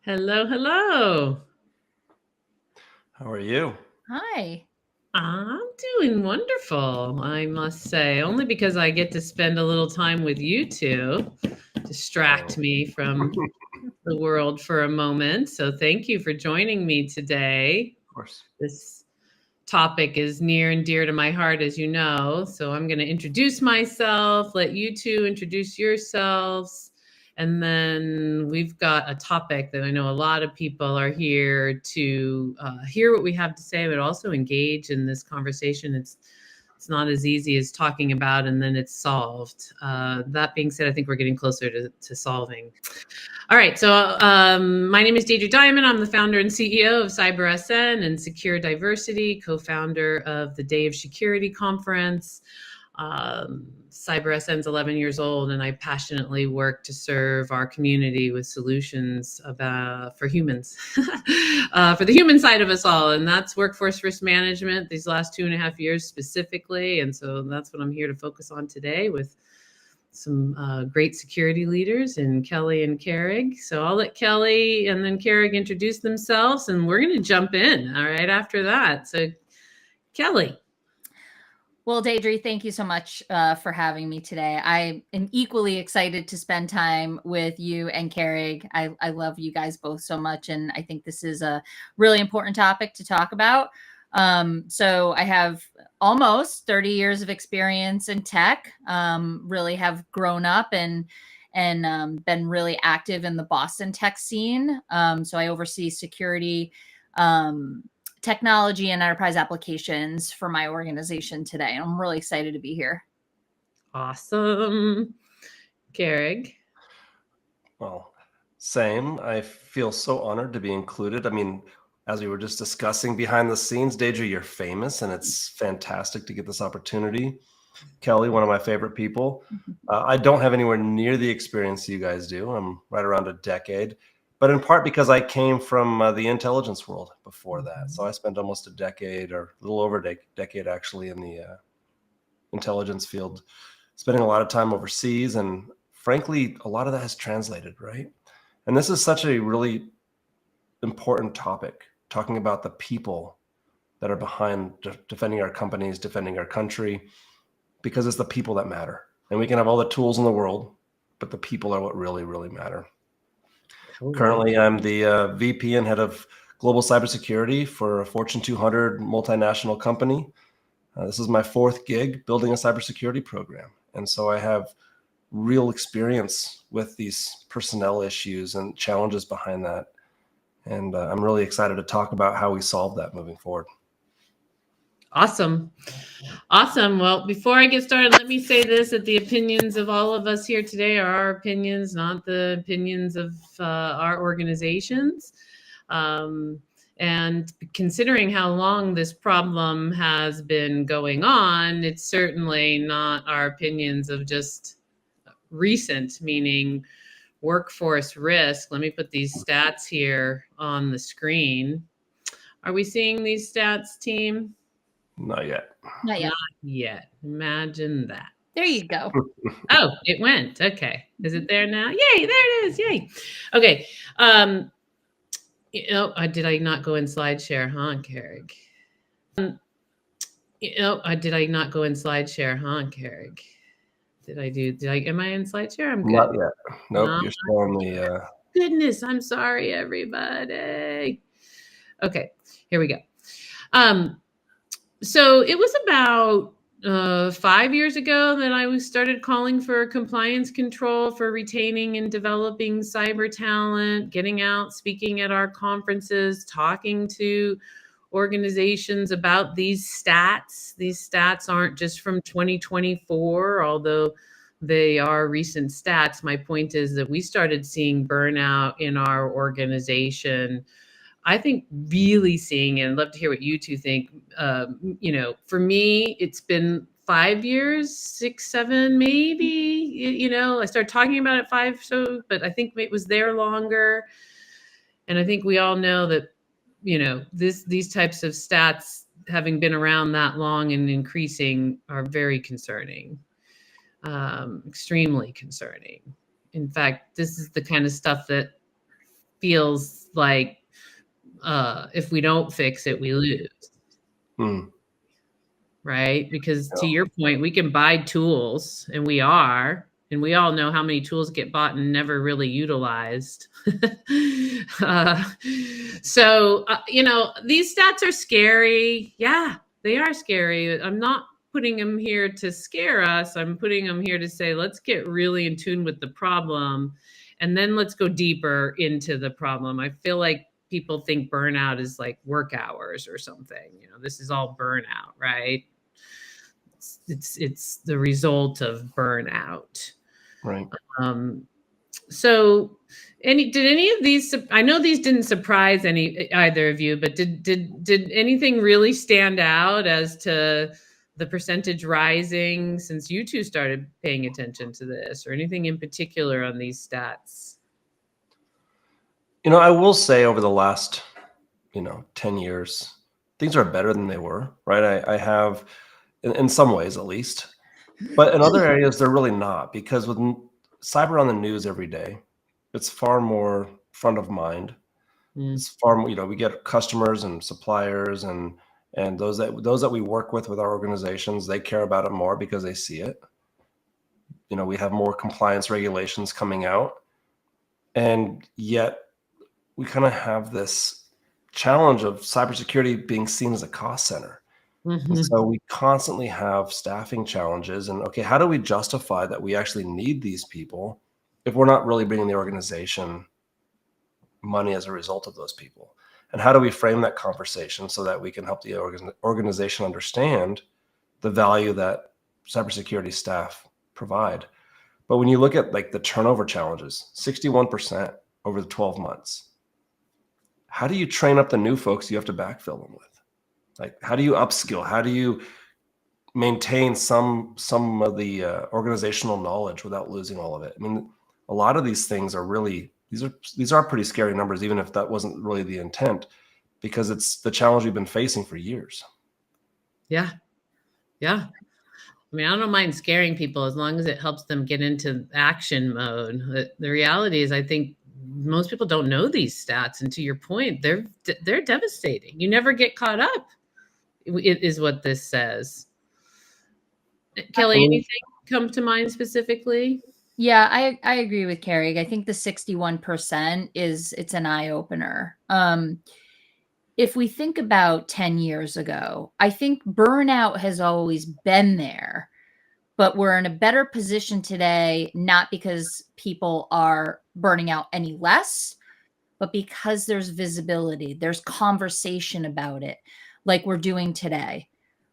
Hello, hello. How are you? Hi. I'm doing wonderful, I must say, only because I get to spend a little time with you two, distract Oh, me from the world for a moment. So thank you for joining me today. of course. This topic is near and dear to my heart, as you know. So I'm going to introduce myself, let you two introduce yourselves. And then we've got a topic that I know a lot of people are here to hear what we have to say, but also engage in this conversation. It's not as easy as talking about and then it's solved. That being said, I think we're getting closer to solving. All right. So my name is Deidre Diamond. I'm the founder and CEO of CyberSN and Secure Diversity, co-founder of the Day of Security Conference. CyberSN is 11 years old, and I passionately work to serve our community with solutions for humans, for the human side of us all. And that's workforce risk management these last 2.5 years specifically. And so that's what I'm here to focus on today with some great security leaders in Kelly and Carrig. So I'll let Kelly and then Carrig introduce themselves, and we're going to jump in. All right, after that. So, Kelly. Well, Deidre, thank you so much for having me today. I am equally excited to spend time with you and Carrig. I love you guys both so much, and I think this is a really important topic to talk about. So I have almost 30 years of experience in tech. Really have grown up and been really active in the Boston tech scene. So I oversee security. Technology and enterprise applications for my organization today. And I'm really excited to be here. Awesome. Carrig. Well, same. I feel so honored to be included. I mean, as we were just discussing behind the scenes, Deidre, you're famous, and it's fantastic to get this opportunity. Kelly, one of my favorite people. I don't have anywhere near the experience you guys do. I'm right around a decade, but in part because I came from the intelligence world before that. So I spent almost a decade, or a little over a decade actually, in the intelligence field, spending a lot of time overseas. And frankly, a lot of that has translated, right? And this is such a really important topic, talking about the people that are behind defending our companies, defending our country, because it's the people that matter. And we can have all the tools in the world, but the people are what really, really matter. Totally. Currently, I'm the VP and head of global cybersecurity for a Fortune 200 multinational company. This is my fourth gig building a cybersecurity program. And so I have real experience with these personnel issues and challenges behind that. And I'm really excited to talk about how we solve that moving forward. Awesome. Awesome. Well, before I get started, let me say this, that the opinions of all of us here today are our opinions, not the opinions of our organizations. And considering how long this problem has been going on, it's certainly not our opinions of just recent, meaning workforce risk. Let me put these stats here on the screen. Are we seeing these stats, team? Not yet. Not yet. Not yet. Imagine that. There you go. Oh, it went. Okay. Is it there now? Yay, there it is. Yay. Okay. Did I not go in SlideShare, huh, Carrig? Did I not go in SlideShare, huh, Carrig? Am I in SlideShare? I'm good. Not yet. Nope, Not you're still on the... Goodness, I'm sorry, everybody. Okay, here we go. So it was about 5 years ago that I started calling for compliance control for retaining and developing cyber talent, getting out, speaking at our conferences, talking to organizations about these stats. These stats aren't just from 2024, although they are recent stats. My point is that we started seeing burnout in our organization. I think really seeing it. I'd love to hear what you two think. For me, it's been 5 years, 6, 7, maybe. I started talking about it 5, but I think it was there longer. And I think we all know that, these types of stats, having been around that long and increasing, are very concerning, extremely concerning. In fact, this is the kind of stuff that feels like if we don't fix it, we lose. Right? Because to your point, we can buy tools, and we all know how many tools get bought and never really utilized. So, these stats are scary. Yeah, they are scary. I'm not putting them here to scare us. I'm putting them here to say, let's get really in tune with the problem, and then let's go deeper into the problem. I feel like people think burnout is like work hours or something. This is all burnout, right? It's the result of burnout. Right. So did any of these, I know these didn't surprise either of you, but did anything really stand out as to the percentage rising since you two started paying attention to this, or anything in particular on these stats? I will say over the last, 10 years, things are better than they were, right? I have, in some ways at least, but in other areas, they're really not, because with cyber on the news every day, it's far more front of mind. It's far more, we get customers and suppliers and those that we work with our organizations, they care about it more because they see it. We have more compliance regulations coming out, and yet we kind of have this challenge of cybersecurity being seen as a cost center. And so we constantly have staffing challenges, and okay, how do we justify that we actually need these people if we're not really bringing the organization money as a result of those people? And how do we frame that conversation so that we can help the organization understand the value that cybersecurity staff provide? But when you look at like the turnover challenges, 61% over the 12 months, how do you train up the new folks you have to backfill them with? Like, how do you upskill? How do you maintain some of the organizational knowledge without losing all of it? I mean, a lot of these things are really, these are pretty scary numbers, even if that wasn't really the intent, because it's the challenge we've been facing for years. Yeah. I mean, I don't mind scaring people as long as it helps them get into action mode. The reality is, I think most people don't know these stats, and to your point, they're devastating. You never get caught up. It is what this says. Kelly, anything come to mind specifically? Yeah, I agree with Carrie. I think the 61% it's an eye opener. If we think about 10 years ago, I think burnout has always been there, but we're in a better position today, not because people are burning out any less, but because there's visibility, there's conversation about it, like we're doing today,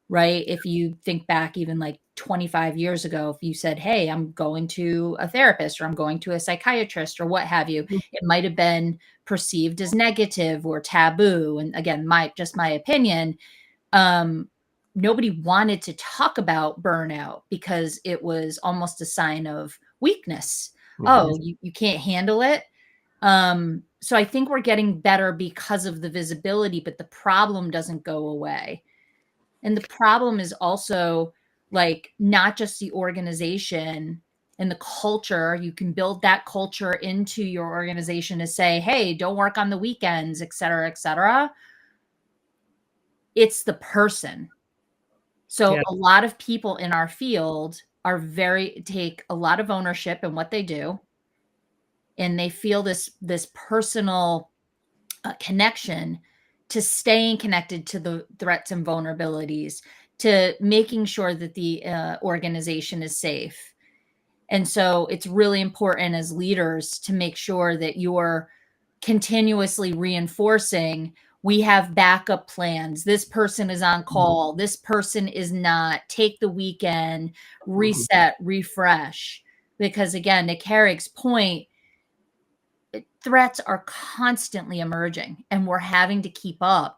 right? If you think back even like 25 years ago, if you said, hey, I'm going to a therapist or I'm going to a psychiatrist or what have you, it might have been perceived as negative or taboo. And again, my opinion, nobody wanted to talk about burnout because it was almost a sign of weakness. Oh, you can't handle it. So I think we're getting better because of the visibility, but the problem doesn't go away. And the problem is also like not just the organization and the culture. You can build that culture into your organization to say, hey, don't work on the weekends, et cetera, et cetera. It's the person. So a lot of people in our field take a lot of ownership in what they do. And they feel this personal connection to staying connected to the threats and vulnerabilities, to making sure that the organization is safe. And so it's really important as leaders to make sure that you're continuously reinforcing, we have backup plans. This person is on call. This person is not. Take the weekend, reset, refresh. Because again, to Carrick's point, threats are constantly emerging and we're having to keep up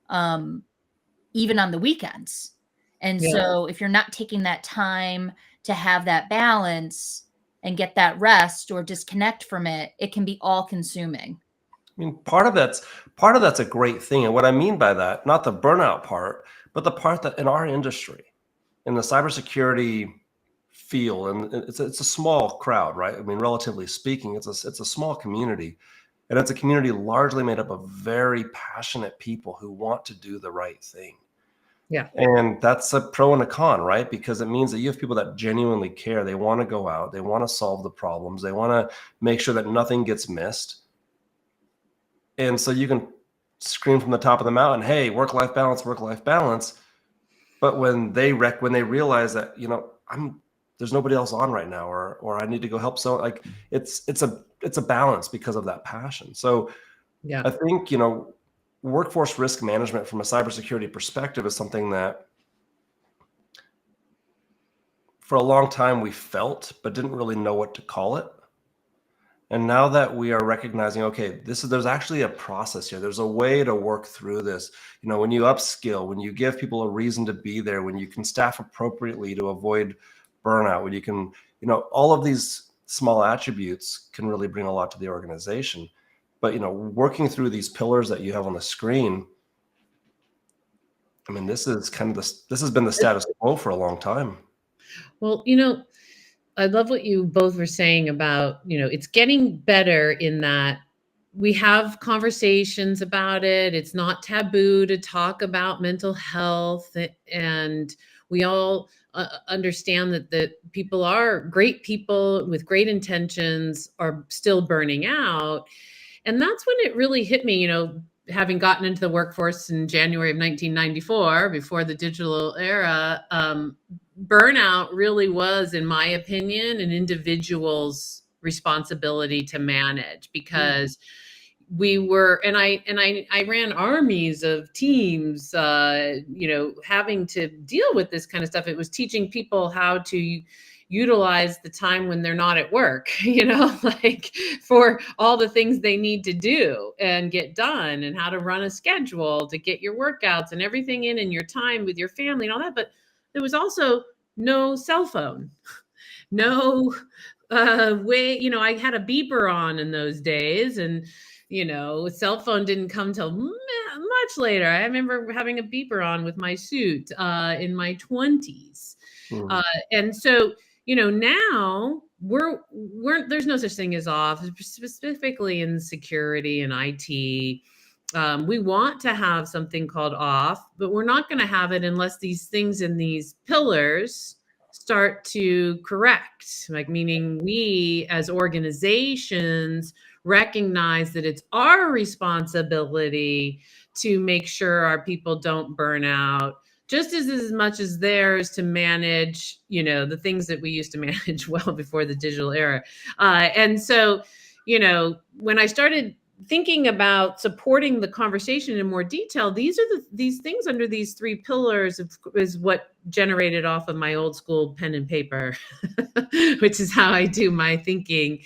even on the weekends. And so if you're not taking that time to have that balance and get that rest or disconnect from it, it can be all consuming. I mean, part of that's a great thing. And what I mean by that, not the burnout part, but the part that in our industry, in the cybersecurity field, and it's a small crowd, right? I mean, relatively speaking, it's a small community. And it's a community largely made up of very passionate people who want to do the right thing. Yeah. And that's a pro and a con, right? Because it means that you have people that genuinely care. They want to go out, they want to solve the problems, they want to make sure that nothing gets missed. And so you can scream from the top of the mountain, hey, work-life balance, work-life balance. But when they realize that, there's nobody else on right now, or I need to go help someone, like it's a balance because of that passion. So Yeah. I think, workforce risk management from a cybersecurity perspective is something that for a long time we felt, but didn't really know what to call it. And now that we are recognizing, okay, there's actually a process here. There's a way to work through this. When you upskill, when you give people a reason to be there, when you can staff appropriately to avoid burnout, when you can, all of these small attributes can really bring a lot to the organization. But, working through these pillars that you have on the screen, I mean, this has been the status quo for a long time. Well, I love what you both were saying about, it's getting better in that we have conversations about it. It's not taboo to talk about mental health, and we all understand that people are great, people with great intentions are still burning out. And that's when it really hit me, having gotten into the workforce in January of 1994, before the digital era. Burnout really was, in my opinion, an individual's responsibility to manage, because we were, and I ran armies of teams, having to deal with this kind of stuff. It was teaching people how to utilize the time when they're not at work, like for all the things they need to do and get done, and how to run a schedule to get your workouts and everything in, and your time with your family and all that. But there was also no cell phone, no way, I had a beeper on in those days, and cell phone didn't come till much later. I remember having a beeper on with my suit in my 20s. And so, now we're there's no such thing as off, specifically in security and IT. We want to have something called off, but we're not going to have it unless these things in these pillars start to correct, like, meaning we as organizations recognize that it's our responsibility to make sure our people don't burn out, just as much as theirs to manage, the things that we used to manage well before the digital era. And so, when I started thinking about supporting the conversation in more detail, these things under these three pillars is what generated off of my old school pen and paper, which is how I do my thinking.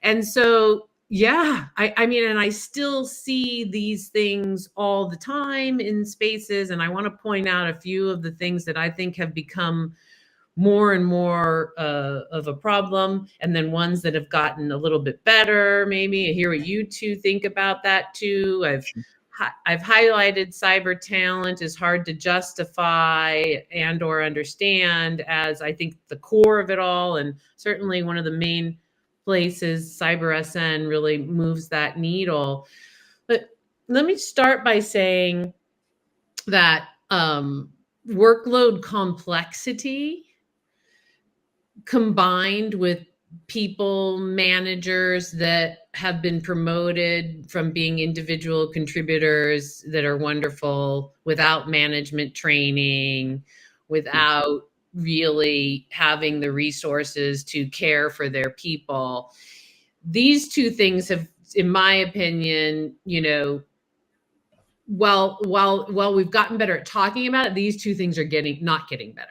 And so, yeah, I mean, and I still see these things all the time in spaces. And I want to point out a few of the things that I think have become more and more of a problem, and then ones that have gotten a little bit better. Maybe I hear what you two think about that too. I've highlighted cyber talent is hard to justify and or understand as, I think, the core of it all, and certainly one of the main places cyber SN really moves that needle. But let me start by saying that workload complexity combined with people managers that have been promoted from being individual contributors that are wonderful without management training, without really having the resources to care for their people. These two things have, in my opinion, while we've gotten better at talking about it, these two things are not getting better.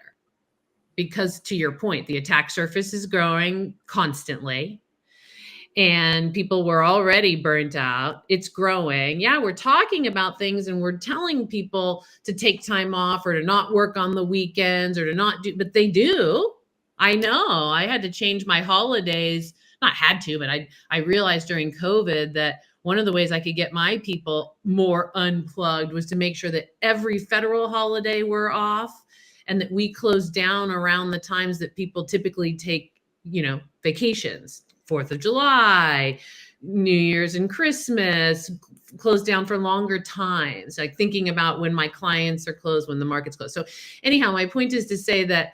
Because, to your point, the attack surface is growing constantly, and people were already burnt out. It's growing. Yeah, we're talking about things and we're telling people to take time off or to not work on the weekends or to not do, but they do. I know I had to change my holidays, not had to, but I realized during COVID that one of the ways I could get my people more unplugged was to make sure that every federal holiday were off, and that we close down around the times that people typically take, vacations, 4th of July, New Year's and Christmas, close down for longer times, like thinking about when my clients are closed, when the market's closed. So anyhow, my point is to say that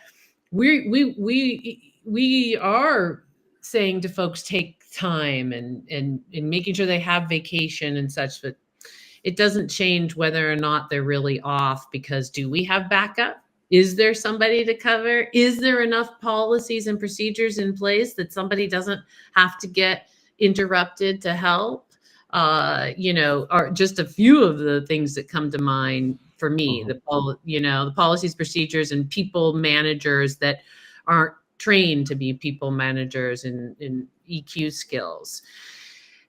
we are saying to folks, take time and making sure they have vacation and such, but it doesn't change whether or not they're really off, because do we have backup? Is there somebody to cover? Is there enough policies and procedures in place that somebody doesn't have to get interrupted to help? Are just a few of the things that come to mind for me. The policies, procedures, and people managers that aren't trained to be people managers in EQ skills.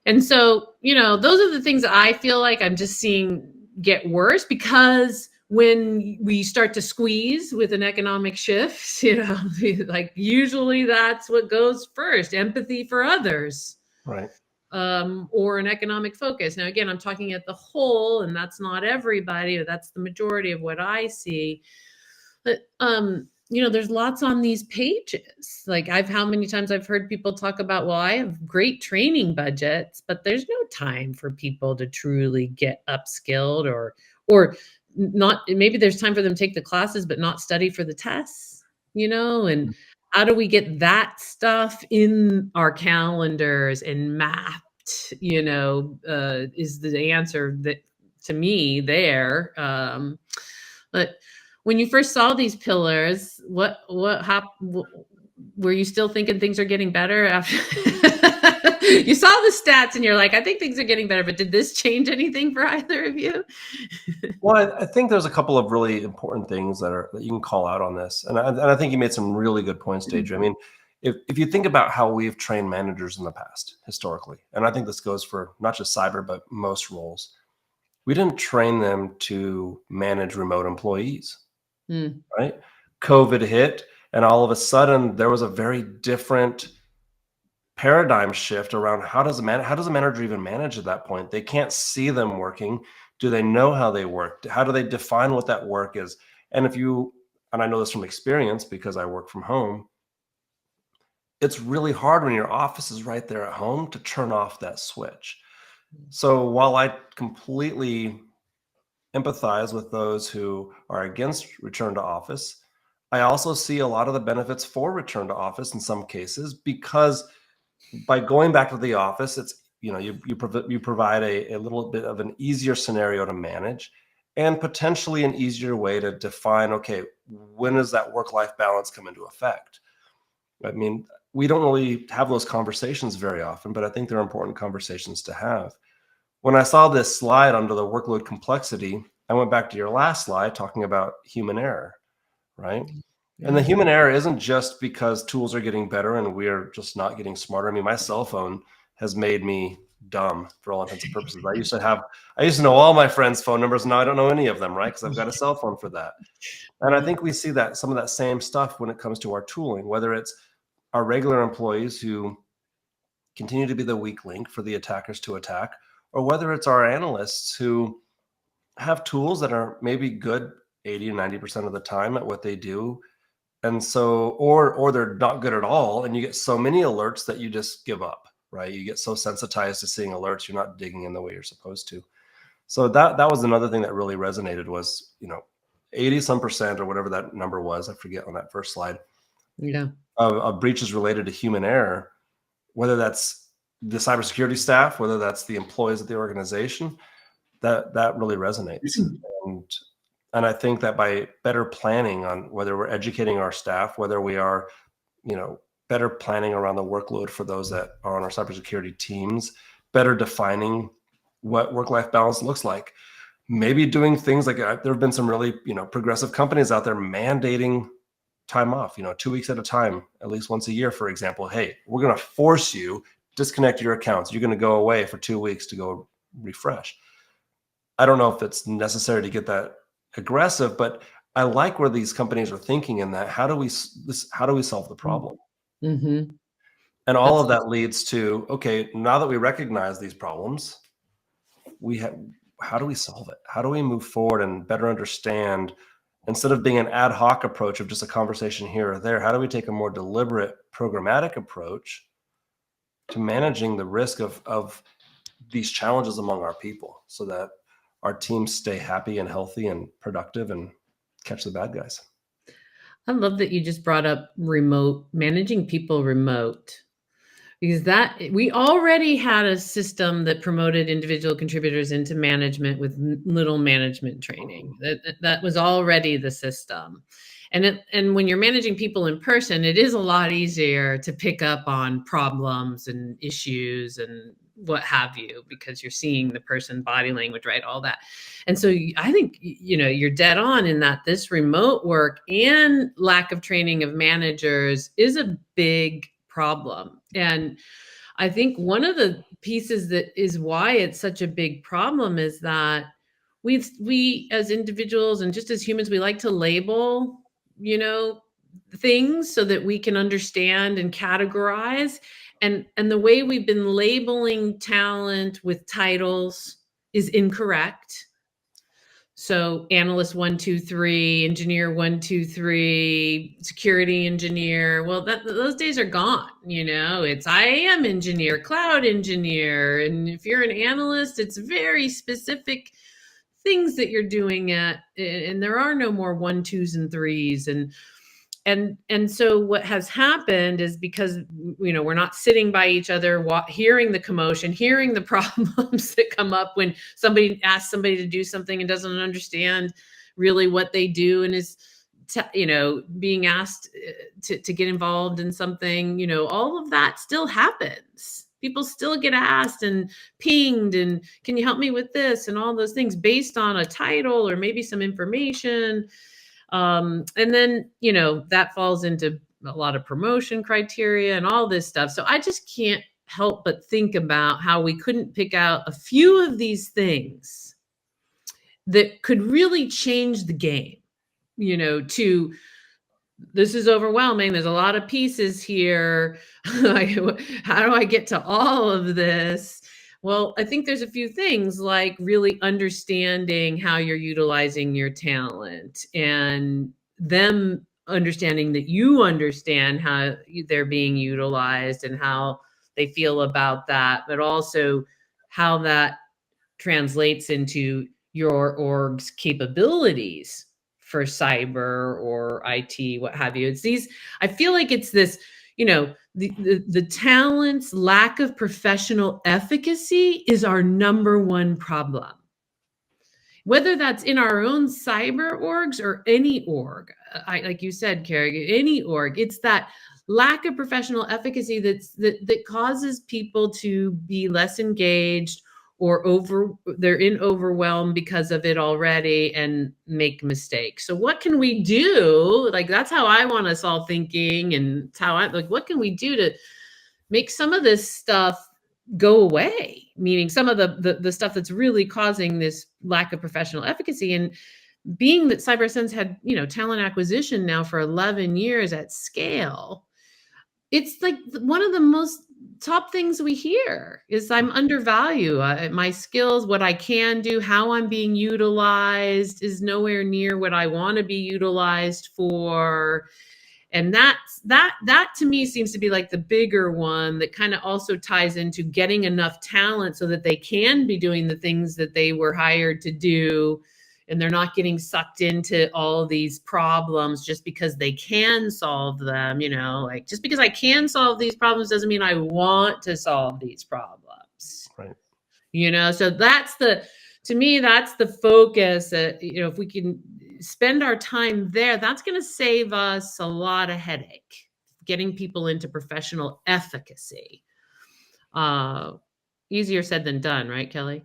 And so, those are the things that I feel like I'm just seeing get worse, because when we start to squeeze with an economic shift, like usually that's what goes first, empathy for others. Right. Or an economic focus. Now, again, I'm talking at the whole, and that's not everybody, or that's the majority of what I see. But, there's lots on these pages. Like how many times I've heard people talk about, well, I have great training budgets, but there's no time for people to truly get upskilled or not. Maybe there's time for them to take the classes, but not study for the tests, and how do we get that stuff in our calendars and mapped, is the answer that to me there. But when you first saw these pillars, what happened? Were you still thinking things are getting better after you saw the stats and you're like, I think things are getting better, but did this change anything for either of you? Well, I think there's a couple of really important things that you can call out on this. And I think you made some really good points, Deidre. I mean, if you think about how we've trained managers in the past, historically, and I think this goes for not just cyber, but most roles, we didn't train them to manage remote employees, right? COVID hit, and all of a sudden there was a very different paradigm shift around how does a manager even manage at that point? They can't see them working. Do they know how they work? How do they define what that work is? And I know this from experience because I work from home, it's really hard when your office is right there at home to turn off that switch. So while I completely empathize with those who are against return to office, I also see a lot of the benefits for return to office in some cases, because by going back to the office, it's you provide a little bit of an easier scenario to manage, and potentially an easier way to define, okay, when does that work-life balance come into effect? I mean, we don't really have those conversations very often, but I think they're important conversations to have. When I saw this slide under the workload complexity, I went back to your last slide talking about human error, right? Yeah. And the human error isn't just because tools are getting better and we're just not getting smarter. I mean, my cell phone has made me dumb for all intents and purposes. I used to know all my friends' phone numbers. Now I don't know any of them, right? Because I've got a cell phone for that. And I think we see that some of that same stuff when it comes to our tooling, whether it's our regular employees who continue to be the weak link for the attackers to attack, or whether it's our analysts who have tools that are maybe good 80 or 90% of the time at what they do. And so, or they're not good at all. And you get so many alerts that you just give up, right? You get so sensitized to seeing alerts, you're not digging in the way you're supposed to. So that was another thing that really resonated was, 80 some percent or whatever that number was, I forget on that first slide, of breaches related to human error, whether that's the cybersecurity staff, whether that's the employees of the organization, that really resonates. And I think that by better planning on whether we're educating our staff, whether we are, better planning around the workload for those that are on our cybersecurity teams, better defining what work-life balance looks like, maybe doing things like there have been some really, progressive companies out there mandating time off, 2 weeks at a time, at least once a year, for example. Hey, we're going to force you disconnect your accounts. You're going to go away for 2 weeks to go refresh. I don't know if it's necessary to get that aggressive, but I like where these companies are thinking in that. How do we solve the problem? Mm-hmm. And all of that leads to, okay, now that we recognize these problems, how do we solve it? How do we move forward and better understand, instead of being an ad hoc approach of just a conversation here or there, how do we take a more deliberate, programmatic approach to managing the risk of these challenges among our people, so that our teams stay happy and healthy and productive and catch the bad guys. I love that you just brought up managing people remote, because that we already had a system that promoted individual contributors into management with little management training. That was already the system. And when you're managing people in person, it is a lot easier to pick up on problems and issues and what have you, because you're seeing the person body language, right? All that. And so I think, you're dead on in that this remote work and lack of training of managers is a big problem. And I think one of the pieces that is why it's such a big problem is that we as individuals and just as humans, we like to label, things so that we can understand and categorize. And the way we've been labeling talent with titles is incorrect. So analyst 1, 2, 3, engineer 1, 2, 3, security engineer. Well, those days are gone. It's I am engineer, cloud engineer. And if you're an analyst, it's very specific things that you're doing and there are no more 1, 2s, and 3s. And so what has happened is, because we're not sitting by each other, hearing the commotion, hearing the problems that come up when somebody asks somebody to do something and doesn't understand really what they do, and is being asked to get involved in something, all of that still happens. People still get asked and pinged and can you help me with this, and all those things based on a title or maybe some information. And then, that falls into a lot of promotion criteria and all this stuff. So I just can't help but think about how we couldn't pick out a few of these things that could really change the game, to this is overwhelming. There's a lot of pieces here. How do I get to all of this? Well, I think there's a few things, like really understanding how you're utilizing your talent, and them understanding that you understand how they're being utilized and how they feel about that, but also how that translates into your org's capabilities for cyber or IT, what have you. It's these, I feel like it's this, the talent's lack of professional efficacy is our number one problem. Whether that's in our own cyber orgs or any org, like you said, Carrie, any org, it's that lack of professional efficacy that causes people to be less engaged, or they're in overwhelm because of it already and make mistakes. So what can we do? Like, that's how I want us all thinking, and it's how what can we do to make some of this stuff go away? Meaning some of the stuff that's really causing this lack of professional efficacy. And being that CyberSense had, talent acquisition now for 11 years at scale, it's like one of the most top things we hear is I'm undervalued. My skills, what I can do, how I'm being utilized is nowhere near what I want to be utilized for. And that to me seems to be like the bigger one that kind of also ties into getting enough talent so that they can be doing the things that they were hired to do. And they're not getting sucked into all of these problems just because they can solve them. Like, just because I can solve these problems doesn't mean I want to solve these problems. Right. So to me, that's the focus. If we can spend our time there, that's going to save us a lot of headache, getting people into professional efficacy. Easier said than done, right, Kelly?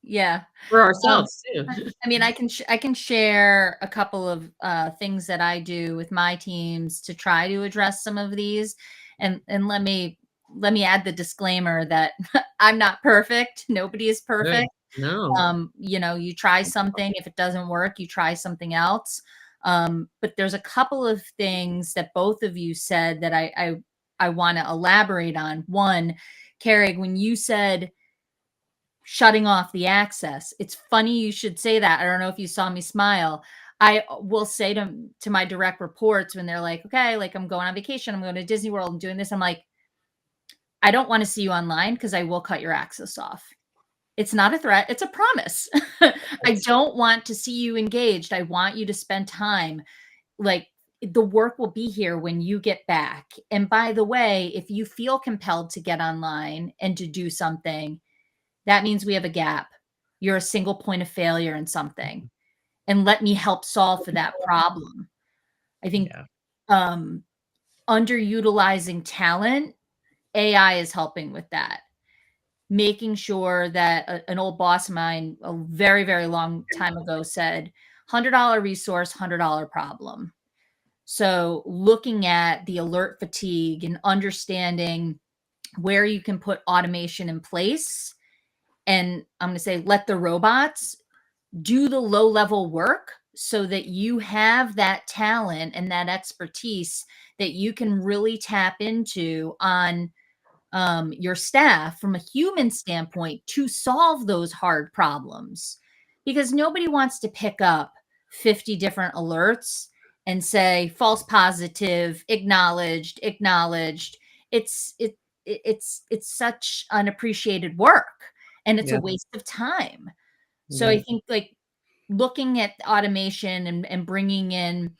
Yeah. For ourselves too. I mean, I can share a couple of things that I do with my teams to try to address some of these. And let me add the disclaimer that I'm not perfect. Nobody is perfect. No. You try something. If it doesn't work, you try something else. But there's a couple of things that both of you said that I want to elaborate on. One, Carrie, when you said shutting off the access, it's funny you should say that. I don't know if you saw me smile. I will say to my direct reports when they're like, okay, like I'm going on vacation, I'm going to Disney World, I'm doing this. I'm like, I don't want to see you online because I will cut your access off. It's not a threat, it's a promise. I don't want to see you engaged. I want you to spend time. Like, the work will be here when you get back. And by the way, if you feel compelled to get online and to do something, that means we have a gap. You're a single point of failure in something. And let me help solve for that problem. I think underutilizing talent, AI is helping with that. Making sure that an old boss of mine a very, very long time ago said, $100 resource, $100 problem. So looking at the alert fatigue and understanding where you can put automation in place. And I'm going to say, let the robots do the low level work so that you have that talent and that expertise that you can really tap into on your staff from a human standpoint to solve those hard problems. Because nobody wants to pick up 50 different alerts and say false positive, acknowledged, acknowledged. It's such unappreciated work, and it's a waste of time. So I think, like, looking at automation and bringing in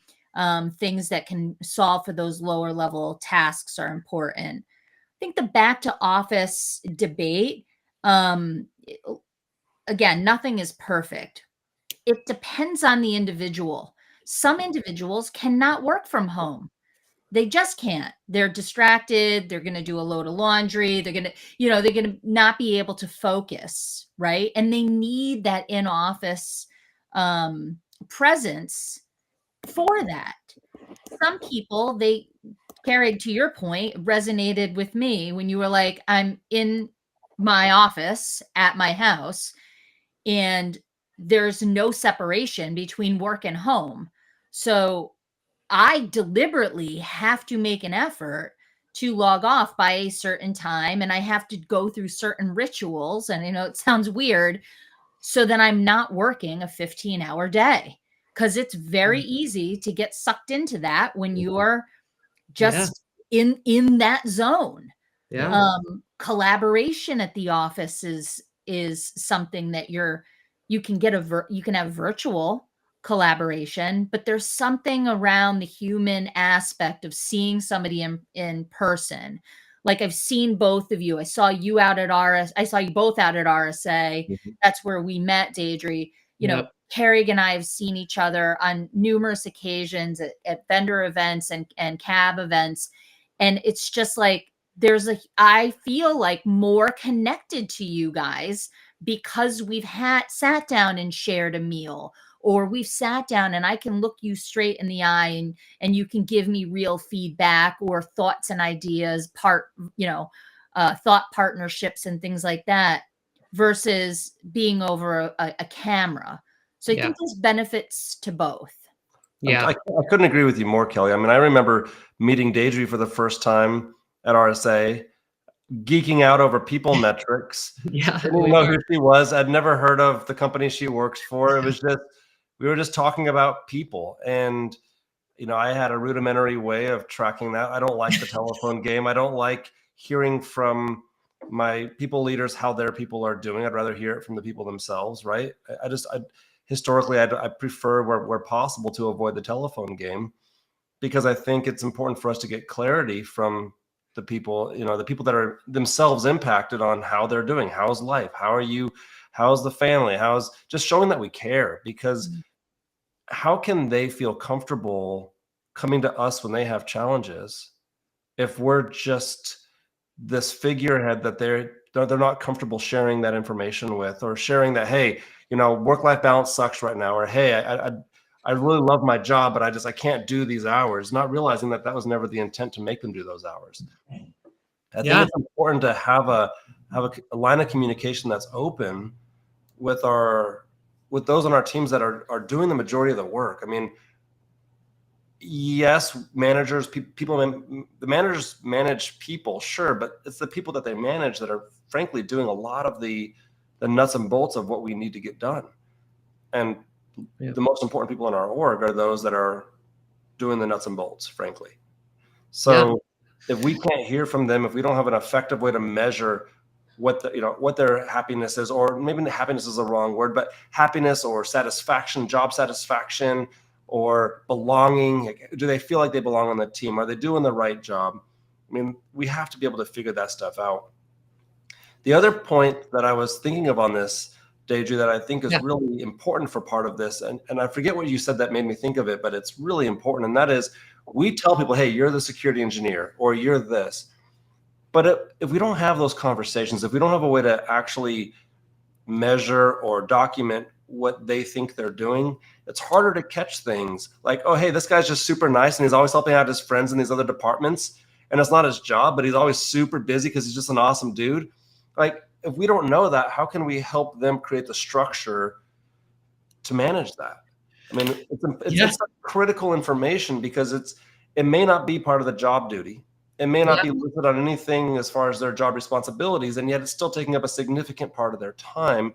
things that can solve for those lower level tasks are important. I think the back to office debate, again, nothing is perfect. It depends on the individual. Some individuals cannot work from home. They just can't. They're distracted. They're going to do a load of laundry. They're going to, they're going to not be able to focus, right? And they need that in office presence for that. Some people, Carrie, to your point, resonated with me when you were like, I'm in my office at my house and there's no separation between work and home. So I deliberately have to make an effort to log off by a certain time, and I have to go through certain rituals. And I know it sounds weird, so that I'm not working a 15-hour day, because it's very easy to get sucked into that when you're just in that zone. Collaboration at the office is something that you can have virtual collaboration, but there's something around the human aspect of seeing somebody in person. Like, I've seen both of you. I saw you both out at RSA. That's where we met, Deidre. Carrie and I have seen each other on numerous occasions at vendor events and cab events. And it's just like, I feel like more connected to you guys because we've sat down and shared a meal, or we've sat down and I can look you straight in the eye and you can give me real feedback or thoughts and ideas, thought partnerships and things like that, versus being over a camera. So I think there's benefits to both. I couldn't agree with you more, Kelly. I mean, I remember meeting Deidre for the first time at RSA, geeking out over people metrics. Didn't know who she was. I'd never heard of the company she works for. It was just, we were just talking about people. And, I had a rudimentary way of tracking that. I don't like the telephone game. I don't like hearing from my people leaders how their people are doing. I'd rather hear it from the people themselves, right? Historically, I prefer where possible to avoid the telephone game, because I think it's important for us to get clarity from the people, the people that are themselves impacted on how they're doing. How's life? How are you? How's the family? How's just showing that we care? Because how can they feel comfortable coming to us when they have challenges if we're just this figurehead that they're not comfortable sharing that information with, or sharing that, hey, work-life balance sucks right now, or hey, I really love my job, but I can't do these hours, not realizing that was never the intent to make them do those hours. I think it's important to have a line of communication that's open with those on our teams that are doing the majority of the work. I mean, yes, managers, the managers manage people, sure, but it's the people that they manage that are frankly doing a lot of the nuts and bolts of what we need to get done. And the most important people in our org are those that are doing the nuts and bolts, frankly. So if we can't hear from them, if we don't have an effective way to measure what what their happiness is, or maybe happiness is the wrong word, but happiness or satisfaction, job satisfaction, or belonging. Do they feel like they belong on the team? Are they doing the right job? I mean, we have to be able to figure that stuff out. The other point that I was thinking of on this, Deidre, that I think is really important for part of this, and I forget what you said that made me think of it, but it's really important, and that is we tell people, hey, you're the security engineer, or you're this. But if we don't have those conversations, if we don't have a way to actually measure or document what they think they're doing, it's harder to catch things like, oh, hey, this guy's just super nice and he's always helping out his friends in these other departments. And it's not his job, but he's always super busy because he's just an awesome dude. Like, if we don't know that, how can we help them create the structure to manage that? I mean, it's critical information because it may not be part of the job duty. It may not be listed on anything as far as their job responsibilities, and yet it's still taking up a significant part of their time.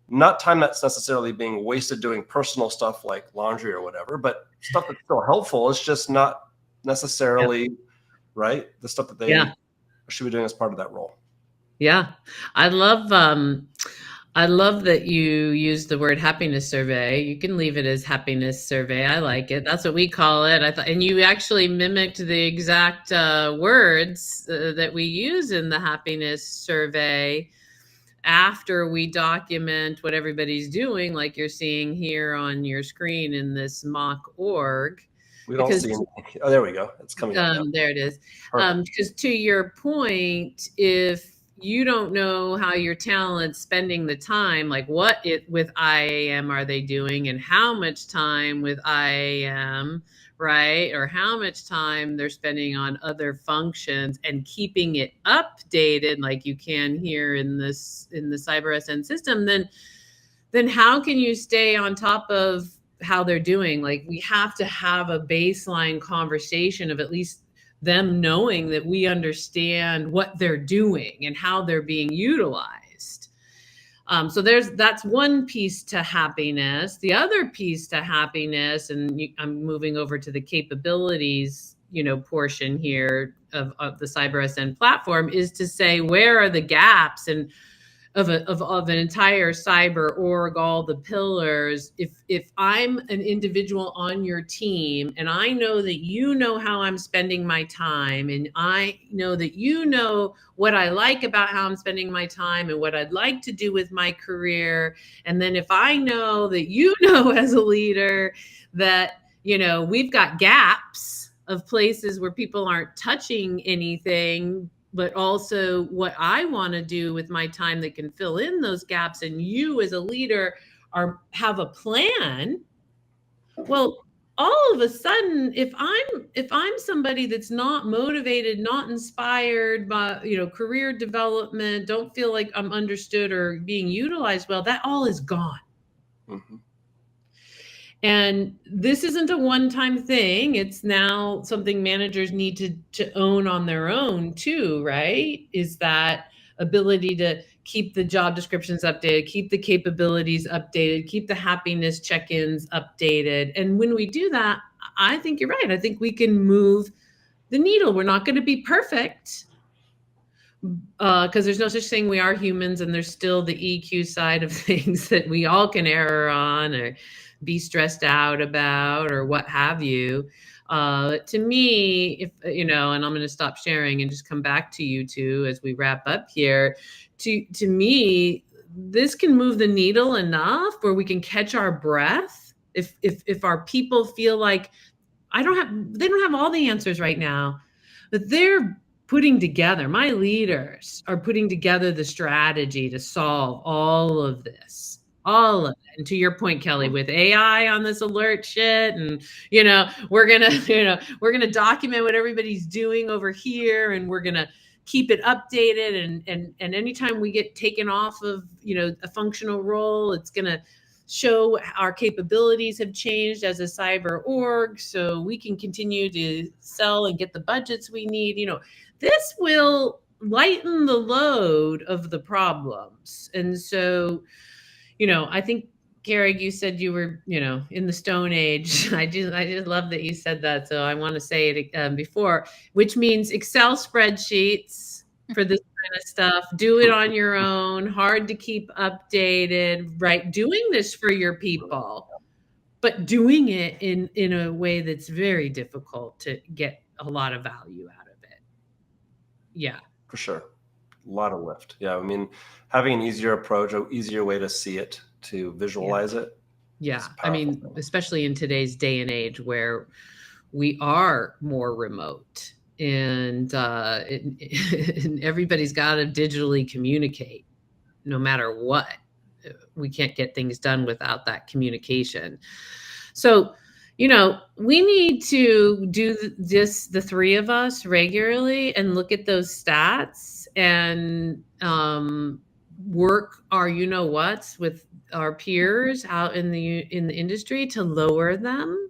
Not time that's necessarily being wasted doing personal stuff like laundry or whatever, but stuff that's still helpful. It's just not necessarily right, the stuff that they should be doing as part of that role. Yeah, I love that you use the word happiness survey. You can leave it as happiness survey. I like it. That's what we call it. I thought, and you actually mimicked the exact words that we use in the happiness survey after we document what everybody's doing, like you're seeing here on your screen in this mock org. We don't see anything. Oh, there we go. It's coming up now. There it is. Because to your point, if you don't know how your talent's spending the time, like what with IAM are they doing and how much time with IAM, right? Or how much time they're spending on other functions and keeping it updated like you can here in the CyberSN system, then how can you stay on top of how they're doing? Like, we have to have a baseline conversation of at least them knowing that we understand what they're doing and how they're being utilized. So that's one piece to happiness. The other piece to happiness, and I'm moving over to the capabilities, portion here of the CyberSN platform, is to say, where are the gaps and of an entire cyber org, all the pillars. If I'm an individual on your team and I know that you know how I'm spending my time, and I know that you know what I like about how I'm spending my time and what I'd like to do with my career, and then if I know that you know as a leader that we've got gaps of places where people aren't touching anything, but also what I want to do with my time that can fill in those gaps, and you as a leader have a plan. Well, all of a sudden, if I'm somebody that's not motivated, not inspired by career development, don't feel like I'm understood or being utilized well, that all is gone. Mm-hmm. And this isn't a one-time thing. It's now something managers need to own on their own too, right? Is that ability to keep the job descriptions updated, keep the capabilities updated, keep the happiness check-ins updated. And when we do that, I think you're right. I think we can move the needle. We're not going to be perfect, because there's no such thing. We are humans, and there's still the EQ side of things that we all can error on or be stressed out about or what have you. To me, if and I'm going to stop sharing and just come back to you two as we wrap up here. To me, this can move the needle enough where we can catch our breath. If our people feel like they don't have all the answers right now, but they're putting together, my leaders are putting together the strategy to solve all of this, all of it. And to your point, Kelly, with AI on this alert shit, and we're gonna document what everybody's doing over here, and we're gonna keep it updated, and anytime we get taken off of a functional role, it's gonna show our capabilities have changed as a cyber org, so we can continue to sell and get the budgets we need. This will lighten the load of the problems. And so, I think Garrick, you said you were, in the Stone Age. I just love that you said that. So I want to say it before, which means Excel spreadsheets for this kind of stuff. Do it on your own. Hard to keep updated. Right? Doing this for your people, but doing it in a way that's very difficult to get a lot of value out of it. Yeah, for sure. A lot of lift. Yeah, I mean, having an easier approach, an easier way to see it, to visualize it. Yeah, I mean, especially in today's day and age where we are more remote and and everybody's got to digitally communicate no matter what. We can't get things done without that communication. So, we need to do this, the three of us, regularly and look at those stats and work our whats with our peers out in the industry to lower them.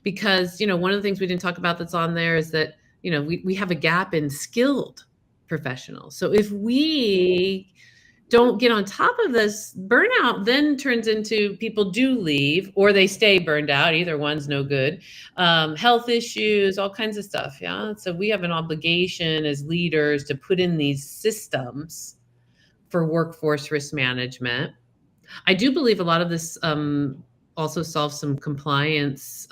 Because, one of the things we didn't talk about that's on there is that, we have a gap in skilled professionals. So if we don't get on top of this, burnout then turns into people do leave or they stay burned out. Either one's no good. Health issues, all kinds of stuff. Yeah. So we have an obligation as leaders to put in these systems for workforce risk management. I do believe a lot of this also solves some compliance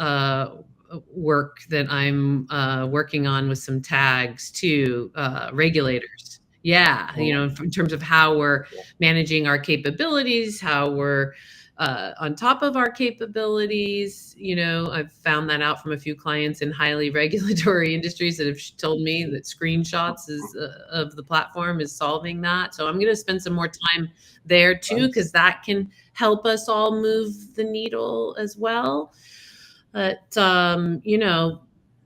work that I'm working on with some tags too, regulators. Yeah, in terms of how we're managing our capabilities, how we're on top of our capabilities. I've found that out from a few clients in highly regulatory industries that have told me that screenshots of the platform is solving that. So I'm going to spend some more time there too, because that can help us all move the needle as well. But,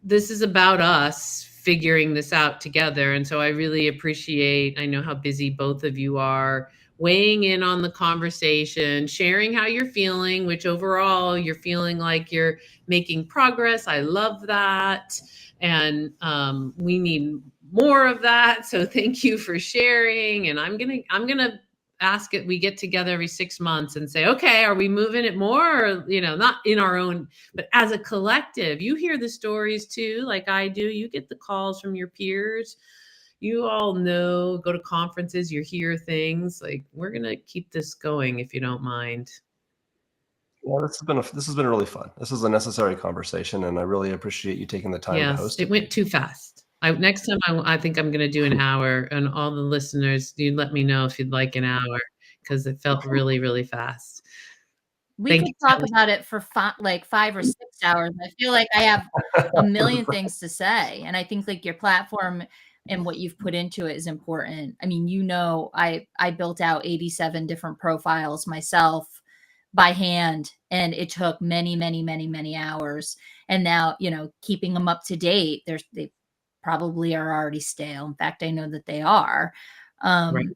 this is about us figuring this out together. And so I really appreciate, I know how busy both of you are, weighing in on the conversation, sharing how you're feeling, which overall you're feeling like you're making progress. I love that. And we need more of that. So thank you for sharing. And I'm gonna ask it. We get together every 6 months and say, okay, are we moving it more? Or, not in our own, but as a collective. You hear the stories too, like I do. You get the calls from your peers. You all know, go to conferences, you hear things. Like, we're gonna keep this going if you don't mind. Yeah, this has been really fun. This is a necessary conversation, and I really appreciate you taking the time to host it. Went too fast. Next time, I think I'm going to do an hour, and all the listeners, you let me know if you'd like an hour, because it felt really, really fast. We could talk about it for 5 or 6 hours. I feel like I have a million things to say, and I think like your platform and what you've put into it is important. I mean, I built out 87 different profiles myself by hand, and it took many, many, many, many hours. And now, keeping them up to date, they probably are already stale. In fact, I know that they are. Right.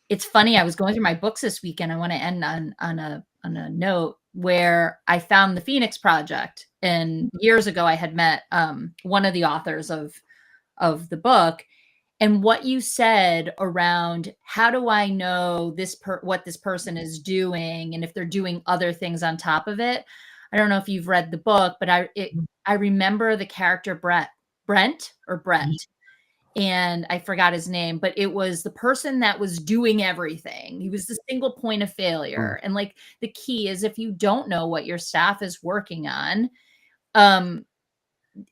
It's funny. I was going through my books this weekend. I want to end on a note where I found the Phoenix Project. And years ago, I had met one of the authors of the book. And what you said around how do I know what this person is doing, and if they're doing other things on top of it. I don't know if you've read the book, but I remember the character Brett, and I forgot his name, but it was the person that was doing everything. He was the single point of failure. And like the key is, if you don't know what your staff is working on, and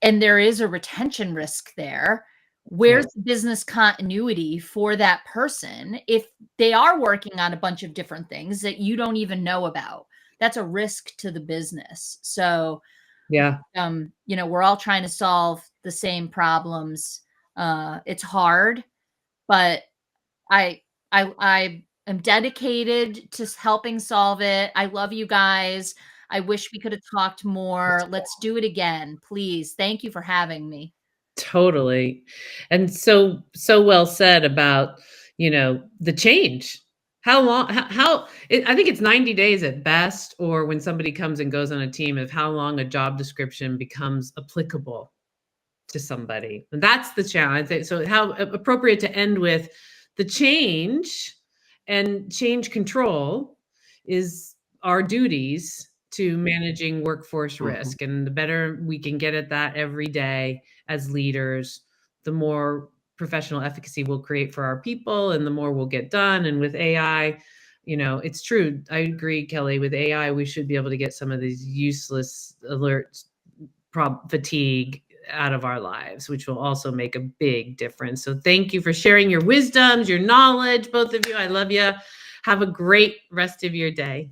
there is a retention risk there, where's the business continuity for that person if they are working on a bunch of different things that you don't even know about? That's a risk to the business. So yeah, we're all trying to solve the same problems. It's hard, but I am dedicated to helping solve it. I love you guys. I wish we could have talked more. Let's do it again, please. Thank you for having me. Totally. And so well said about, the change. How long, I think it's 90 days at best, or when somebody comes and goes on a team, of how long a job description becomes applicable to somebody. And that's the challenge. So how appropriate to end with the change and change control is our duties to managing workforce risk. And the better we can get at that every day as leaders, the more professional efficacy we'll create for our people and the more we'll get done. And with AI, you know, it's true. I agree, Kelly, with AI, we should be able to get some of these useless alerts, fatigue out of our lives, which will also make a big difference. So thank you for sharing your wisdoms, your knowledge, both of you. I love you. Have a great rest of your day.